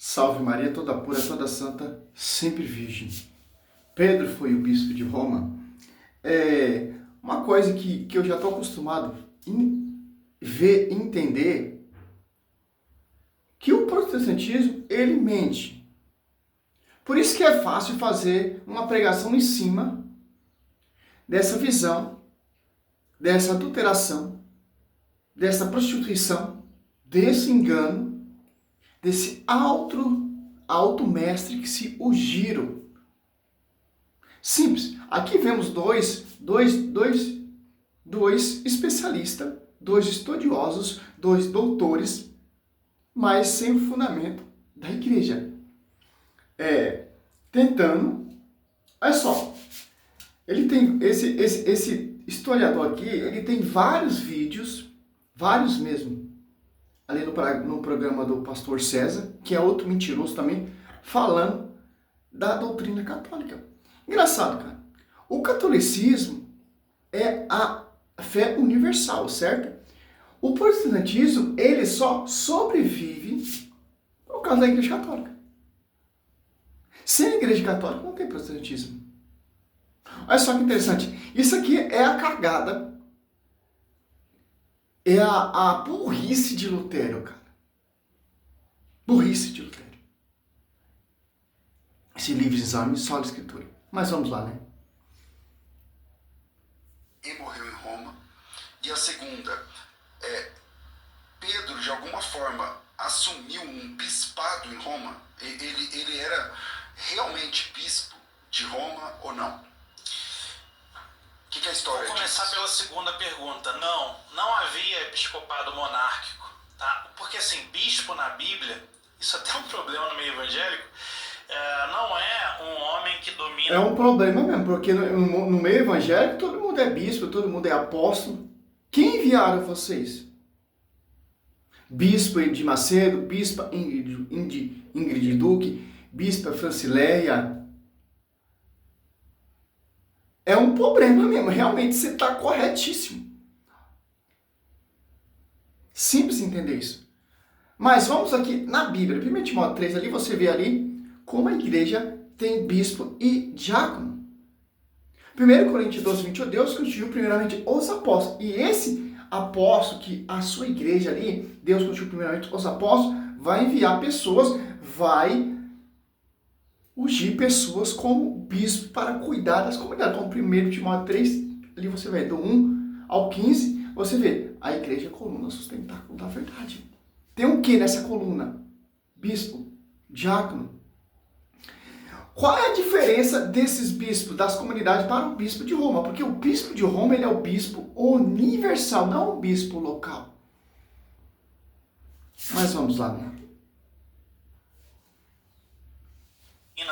Salve Maria, toda pura, toda santa, sempre virgem. Pedro foi o bispo de Roma. Uma coisa que eu já estou acostumado a ver, entender, que o protestantismo, ele mente. Por isso que é fácil fazer uma pregação em cima dessa visão, dessa adulteração, dessa prostituição, desse engano, desse alto mestre que se ungiram. Simples. Aqui vemos dois especialistas, dois estudiosos, dois doutores, mas sem o fundamento da igreja. Tentando. Olha só. Ele tem esse historiador aqui, ele tem vários vídeos, vários mesmo, ali no programa do pastor César, que é outro mentiroso também, falando da doutrina católica. Engraçado, cara. O catolicismo é a fé universal, certo? O protestantismo, ele só sobrevive por causa da igreja católica. Sem a igreja católica não tem protestantismo. Olha só que interessante. Isso aqui é a cagada. É a burrice de Lutero, cara. Burrice de Lutero. Esse livro de exame, só a escritura. Mas vamos lá, né? E morreu em Roma. E a segunda, Pedro, de alguma forma, assumiu um bispado em Roma. Ele era realmente bispo de Roma ou não? O que é a história? Vou começar pela segunda pergunta. Não havia episcopado monárquico, tá? Porque assim, bispo na Bíblia, isso até é um problema no meio evangélico, não é um homem que domina... É um problema mesmo, porque no meio evangélico todo mundo é bispo, todo mundo é apóstolo. Quem enviaram vocês? Bispo de Macedo, bispa Ingrid Duque, bispa Francileia. É um problema mesmo, realmente você está corretíssimo. Simples entender isso. Mas vamos aqui na Bíblia, 1 Timóteo 3, ali você vê ali como a igreja tem bispo e diácono. 1 Coríntios 12, 28, Deus constituiu primeiramente os apóstolos. E esse apóstolo que a sua igreja ali, Deus constituiu primeiramente os apóstolos, vai enviar pessoas, vai ungir pessoas como bispo para cuidar das comunidades. Como 1 Timóteo 3, ali você vê do 1 ao 15, você vê a igreja é a coluna sustentáculo da verdade. Tem o que nessa coluna? Bispo, diácono. Qual é a diferença desses bispos, das comunidades, para o bispo de Roma? Porque o bispo de Roma ele é o bispo universal, não o bispo local. Mas vamos lá, né?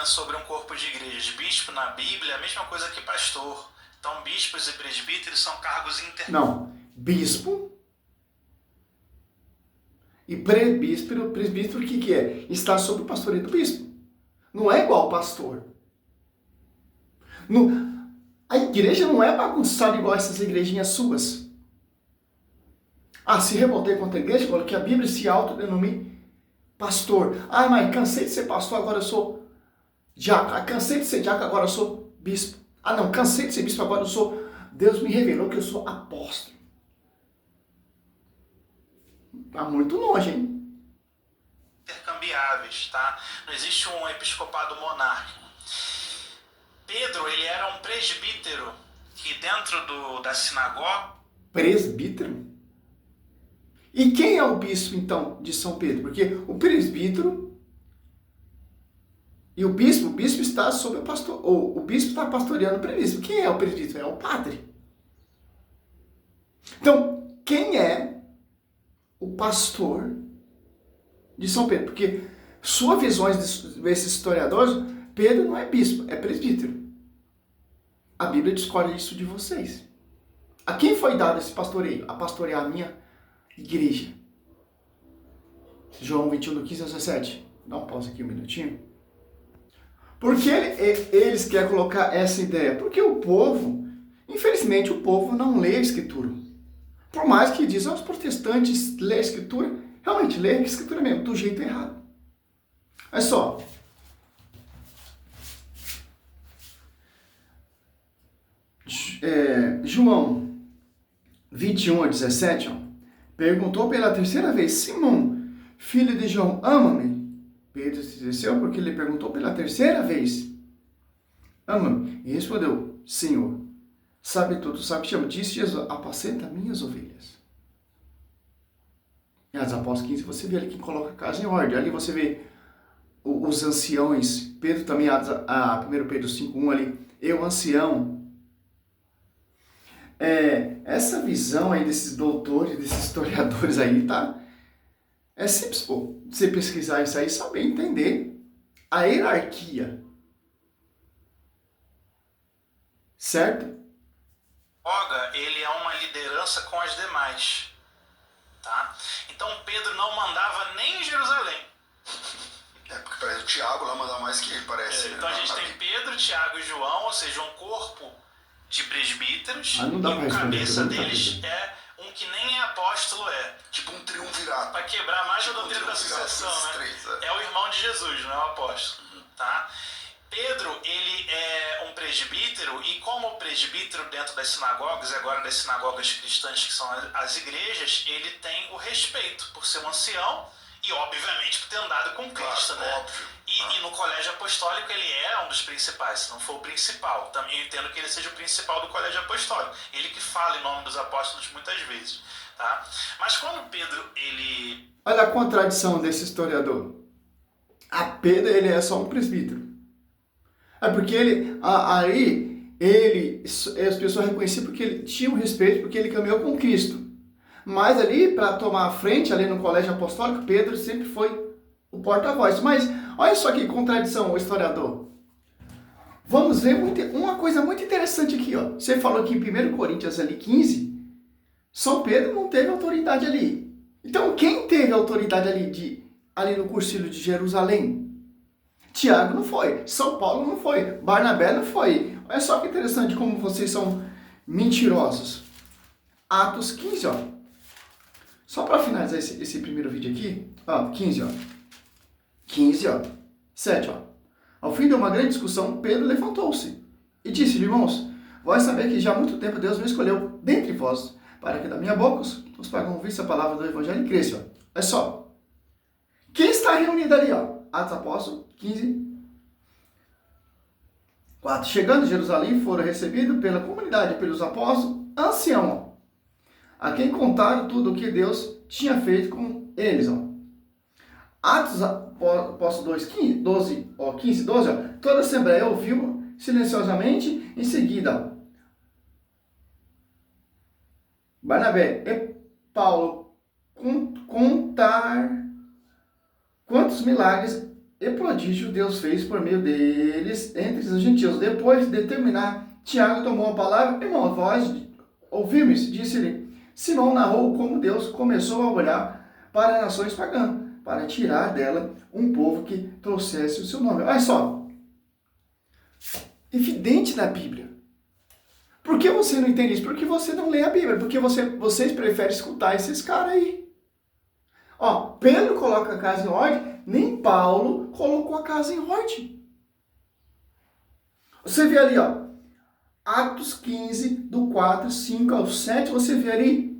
Sobre um corpo de igreja. Bispo na Bíblia é a mesma coisa que pastor. Então, bispos e presbíteros são cargos Não, bispo e presbítero o que é? Está sob o pastoreio do bispo. Não é igual pastor. A igreja não é bagunçada igual essas igrejinhas suas. Se revoltei contra a igreja, porque a Bíblia se autodenomina pastor. Mas cansei de ser pastor, agora eu sou diácono. Cansei de ser diácono, agora eu sou bispo. Não, cansei de ser bispo, agora eu sou... Deus me revelou que eu sou apóstolo. Tá muito longe, hein? Intercambiáveis, tá? Não existe um episcopado monárquico. Pedro, ele era um presbítero que dentro da sinagoga... Presbítero? E quem é o bispo, então, de São Pedro? Porque o presbítero e o bispo está sob o pastor, ou o bispo está pastoreando o presbítero. Quem é o presbítero? É o padre. Então, quem é o pastor de São Pedro? Porque sua visão desses historiadores, Pedro não é bispo, é presbítero. A Bíblia discorda isso de vocês. A quem foi dado esse pastoreio? A pastorear a minha igreja. João 21, do 15 ao 17. Dá um pausa aqui um minutinho. Por que eles querem colocar essa ideia? Porque o povo, infelizmente, o povo não lê a Escritura. Por mais que dizem os protestantes lê a Escritura, realmente lê a Escritura mesmo, do jeito errado. Olha só. João 21:17, ó, perguntou pela terceira vez: Simão, filho de João, ama-me? Pedro se desceu porque ele perguntou pela terceira vez: ama-me? E respondeu: Senhor, sabe tudo, sabe que eu disse Jesus, apacenta minhas ovelhas. Em Atos Apóstolos 15, você vê ali que coloca a casa em ordem. Ali você vê os anciões. Pedro também, 1 Pedro 5:1 ali, eu ancião. Essa visão aí desses doutores, desses historiadores aí, tá? É simples, pô, você pesquisar isso aí, saber entender a hierarquia. Certo? Ele é uma liderança com as demais. Tá? Então Pedro não mandava nem em Jerusalém. Porque parece o Tiago lá manda mais que ele, parece. Então a gente tem Pedro, Tiago e João, ou seja, um corpo de presbíteros, e o cabeça deles é um que nem é apóstolo, tipo um triunvirato. Para quebrar mais a doutrina da sucessão, né? É o irmão de Jesus, não é o apóstolo. Tá? Pedro, ele é um presbítero, e como presbítero dentro das sinagogas, e agora das sinagogas cristãs, que são as igrejas, ele tem o respeito por ser um ancião e, obviamente, por ter andado com Cristo, né? Óbvio. E no colégio apostólico ele é um dos principais, se não for o principal. Também eu entendo que ele seja o principal do colégio apostólico. Ele que fala em nome dos apóstolos muitas vezes. Tá? Mas quando Pedro, ele... Olha a contradição desse historiador. Pedro, ele é só um presbítero. Porque as pessoas reconheciam porque ele tinha um respeito, porque ele caminhou com Cristo. Mas ali, para tomar a frente, ali no colégio apostólico, Pedro sempre foi o porta-voz. Mas olha só que contradição, o historiador. Vamos ver uma coisa muito interessante aqui. Ó. Você falou que em 1 Coríntios ali, 15, São Pedro não teve autoridade ali. Então, quem teve autoridade ali no Concílio de Jerusalém? Tiago não foi, São Paulo não foi, Barnabé não foi. Olha só que interessante como vocês são mentirosos. Atos 15, ó. Só para finalizar esse primeiro vídeo aqui, ó, 15, ó. 15, ó. 7, ó. Ao fim de uma grande discussão, Pedro levantou-se e disse: irmãos, vós sabeis que já há muito tempo Deus me escolheu dentre vós, para que da minha boca os pagãos ouvissem a palavra do evangelho e cresçam. Ó. Olha só. Quem está reunido ali, ó? Atos Apóstolos 15, 4. Chegando em Jerusalém, foram recebidos pela comunidade, pelos apóstolos, ancião, a quem contaram tudo o que Deus tinha feito com eles. Ó. Atos Apóstolos 15, 12. Ó. Toda a assembleia ouviu silenciosamente, em seguida, ó, Barnabé e Paulo contar quantos milagres e prodígios Deus fez por meio deles entre os gentios. Depois de terminar, Tiago tomou a palavra: irmão, vós ouvimos, disse-lhe. Simão narrou como Deus começou a olhar para as nações pagãs, para tirar dela um povo que trouxesse o seu nome. Olha só, evidente na Bíblia. Por que você não entende isso? Porque você não lê a Bíblia, porque vocês preferem escutar esses caras aí. Ó, Pedro coloca a casa em ordem, nem Paulo colocou a casa em ordem. Você vê ali, ó, Atos 15, do 4, 5 ao 7, você vê ali,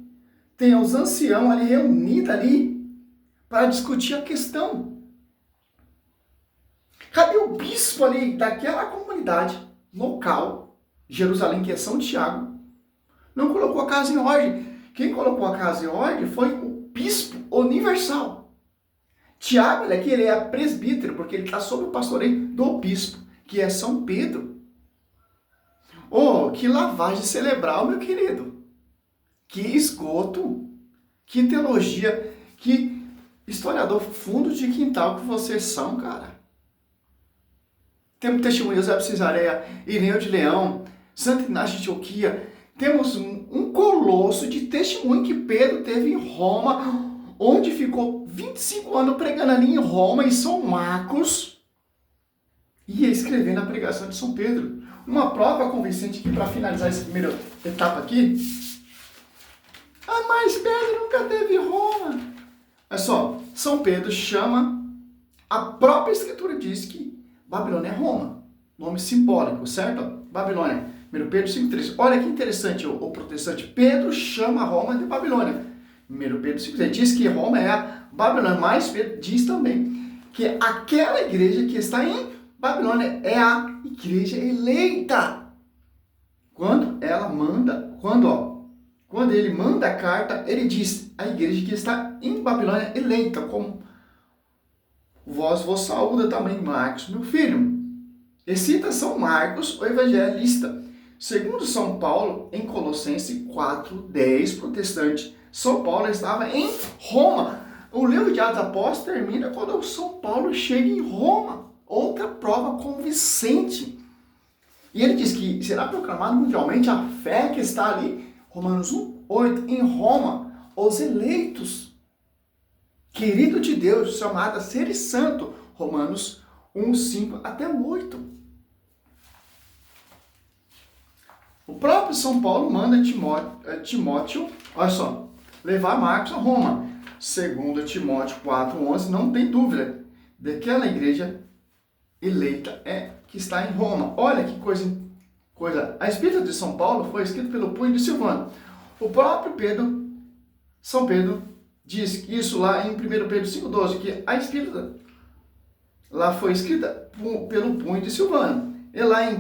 tem os anciãos ali reunidos ali para discutir a questão. Cadê o bispo ali daquela comunidade local, Jerusalém, que é São Tiago? Não colocou a casa em ordem. Quem colocou a casa em ordem foi o bispo universal. Tiago, ele é presbítero, porque ele está sob o pastoreio do bispo, que é São Pedro. Oh, que lavagem cerebral, meu querido. Que esgoto. Que teologia. Que historiador fundo de quintal que vocês são, cara. Temos testemunho de Eusébio Cesareia, Irineu de Leão, Santo Inácio de Antioquia. Temos um colosso de testemunho que Pedro teve em Roma, onde ficou 25 anos pregando ali em Roma, em São Marcos, e escrevendo a pregação de São Pedro. Uma prova convincente aqui, para finalizar essa primeira etapa aqui. Mas Pedro nunca teve Roma. Olha só, São Pedro chama A própria Escritura diz que Babilônia é Roma. Nome simbólico, certo? Babilônia. 1 Pedro 5,3. Olha que interessante o protestante. Pedro chama Roma de Babilônia. 1 Pedro 5,3 diz que Roma é a Babilônia. Mas Pedro diz também que aquela igreja que está em Babilônia é a igreja eleita. Quando ele manda a carta, ele diz a igreja que está em Babilônia eleita, como vos saúda também Marcos, meu filho. E cita São Marcos, o evangelista. Segundo São Paulo, em Colossenses 4:10, protestante, São Paulo estava em Roma. O livro de Atos Apóstolos termina quando São Paulo chega em Roma. Outra prova convincente. E ele diz que será proclamado mundialmente a fé que está ali, Romanos 1:8, em Roma, os eleitos, querido de Deus, chamado a ser santo, Romanos 1:5 até 8. O próprio São Paulo manda Timóteo, olha só, levar Marcos a Roma. Segundo Timóteo 4:11, não tem dúvida daquela igreja eleita que está em Roma. Olha que coisa. A Epístola de São Paulo foi escrita pelo punho de Silvano. O próprio São Pedro, diz isso lá em 1 Pedro 5:12, que a Epístola lá foi escrita pelo punho de Silvano. E lá em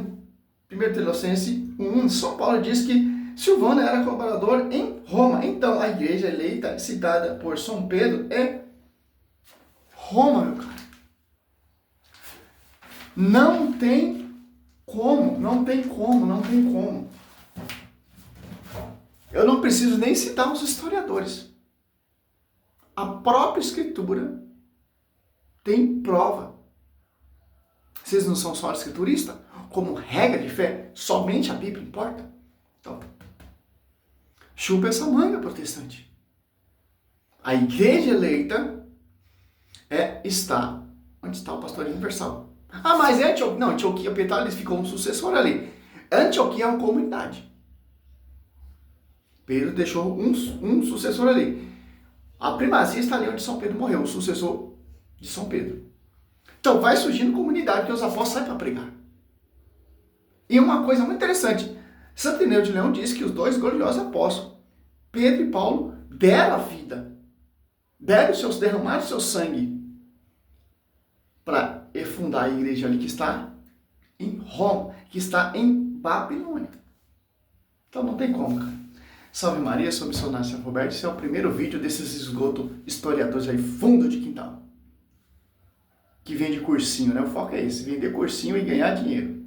1 Tessalonicenses 1, São Paulo diz que Silvano era colaborador em Roma. Então, a igreja eleita, citada por São Pedro, é Roma, meu cara. Não tem como. Eu não preciso nem citar os historiadores. A própria Escritura tem prova. Vocês não são só escrituristas? Como regra de fé, somente a Bíblia importa? Então, chupa essa manga, protestante. A igreja eleita está onde está o pastor universal. Ah, mas é Antioquia. Não, Antioquia, Petróleo, ficou um sucessor ali. Antioquia é uma comunidade. Pedro deixou um sucessor ali. A primazia está ali onde São Pedro morreu, o sucessor de São Pedro. Então, vai surgindo comunidade que os apóstolos saem para pregar. E uma coisa muito interessante, Santo Irineu de Leão diz que os dois gloriosos apóstolos, Pedro e Paulo, deram a vida, derramaram seu sangue para fundar a igreja ali que está em Roma, que está em Babilônia. Então não tem como, cara. Salve Maria, sou missionário São Roberto. Esse é o primeiro vídeo desses esgoto historiadores aí, fundo de quintal. Que vende cursinho, né? O foco é esse, vender cursinho e ganhar dinheiro.